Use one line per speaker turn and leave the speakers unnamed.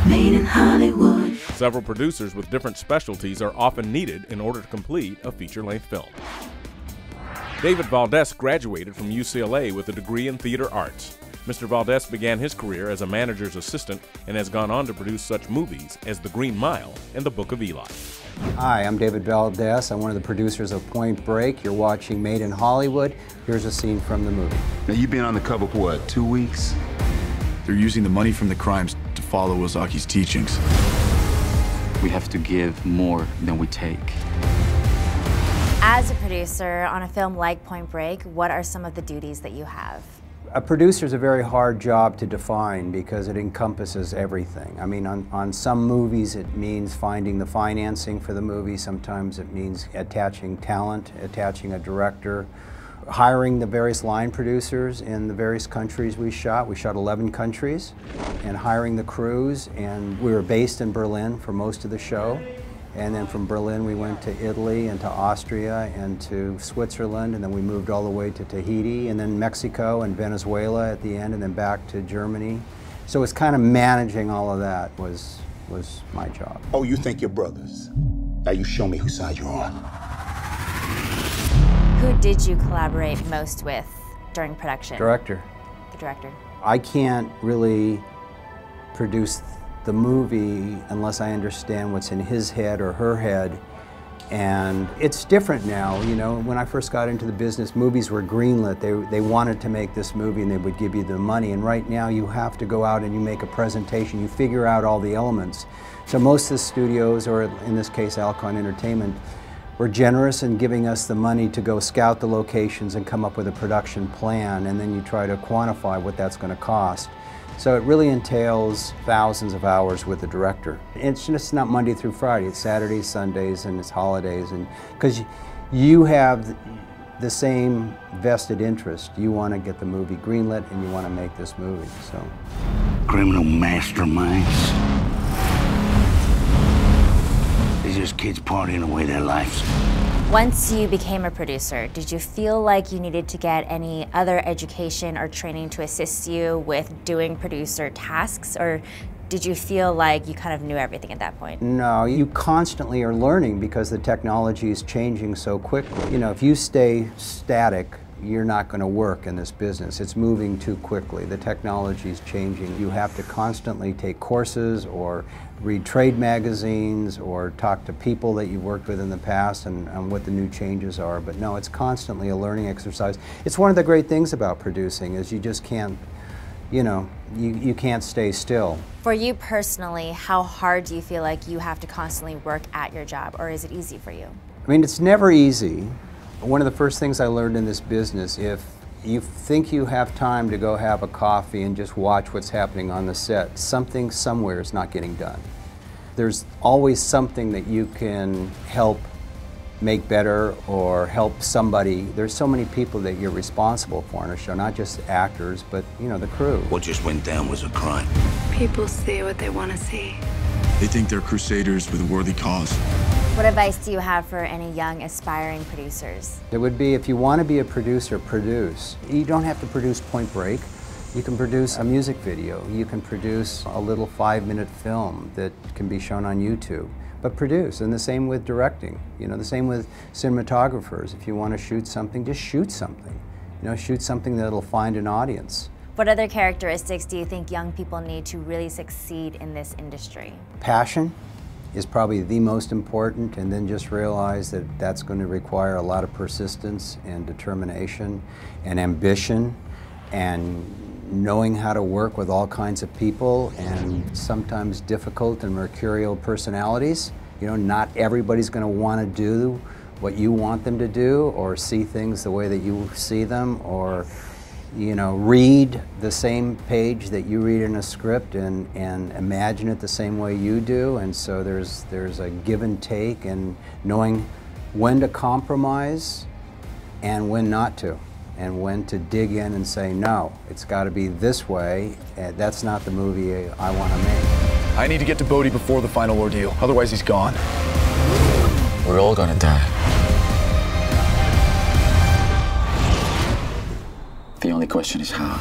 Made in Hollywood.
Several producers with different specialties are often needed in order to complete a feature-length film. David Valdes graduated from UCLA with a degree in theater arts. Mr. Valdes began his career as a manager's assistant and has gone on to produce such movies as The Green Mile and The Book of Eli.
Hi, I'm David Valdes. I'm one of the producers of Point Break. You're watching Made in Hollywood. Here's a scene from the movie.
Now, you've been on the cover for what, 2 weeks?
They're using the money from the crimes to follow Ozaki's teachings.
We have to give more than we take.
As a producer on a film like Point Break, what are some of the duties that you have?
A producer is a very hard job to define because it encompasses everything. I mean, on some movies it means finding the financing for the movie. Sometimes it means attaching talent, attaching a director, hiring the various line producers in the various countries we shot. We shot 11 countries, and hiring the crews. And we were based in Berlin for most of the show. And then from Berlin we went to Italy and to Austria and to Switzerland, and then we moved all the way to Tahiti, and then Mexico and Venezuela at the end, and then back to Germany. So it's kind of managing all of that was my job.
Oh, you think you're brothers? Now you show me whose side you're on.
Who did you collaborate most with during production?
Director.
The director.
I can't really produce the movie unless I understand what's in his head or her head. And it's different now, you know. When I first got into the business, movies were greenlit. They wanted to make this movie and they would give you the money. And right now you have to go out and you make a presentation, you figure out all the elements. So most of the studios, or in this case Alcon Entertainment, were generous in giving us the money to go scout the locations and come up with a production plan, and then you try to quantify what that's going to cost. So it really entails thousands of hours with the director. It's just not Monday through Friday, it's Saturdays, Sundays, and it's holidays, and because you have the same vested interest. You want to get the movie greenlit and you want to make this movie, so.
Criminal masterminds. These just kids partying away their lives.
Once you became a producer, did you feel like you needed to get any other education or training to assist you with doing producer tasks, or did you feel like you kind of knew everything at that point?
No, you constantly are learning because the technology is changing so quickly. You know, if you stay static, you're not going to work in this business. It's moving too quickly. The technology is changing. You have to constantly take courses or read trade magazines or talk to people that you've worked with in the past and what the new changes are. But no, it's constantly a learning exercise. It's one of the great things about producing is you just can't, you know, you can't stay still.
For you personally, how hard do you feel like you have to constantly work at your job, or is it easy for you?
I mean, it's never easy. One of the first things I learned in this business, if you think you have time to go have a coffee and just watch what's happening on the set, something somewhere is not getting done. There's always something that you can help make better or help somebody. There's so many people that you're responsible for on a show, not just actors, but you know, the crew.
What just went down was a crime.
People see what they want to see.
They think they're crusaders with a worthy cause.
What advice do you have for any young aspiring producers?
It would be, if you want to be a producer, produce. You don't have to produce Point Break. You can produce a music video. You can produce a little 5-minute film that can be shown on YouTube. But produce, and the same with directing. You know, the same with cinematographers. If you want to shoot something, just shoot something. You know, shoot something that'll find an audience.
What other characteristics do you think young people need to really succeed in this industry?
Passion is probably the most important, and then just realize that that's going to require a lot of persistence and determination and ambition and knowing how to work with all kinds of people and sometimes difficult and mercurial personalities. You know, not everybody's going to want to do what you want them to do or see things the way that you see them, or you know, read the same page that you read in a script and imagine it the same way you do. And so there's a give and take, and knowing when to compromise and when not to, and when to dig in and say, no, it's got to be this way. That's not the movie I want to make.
I need to get to Bodhi before the final ordeal, otherwise he's gone.
We're all gonna die. The only question is how.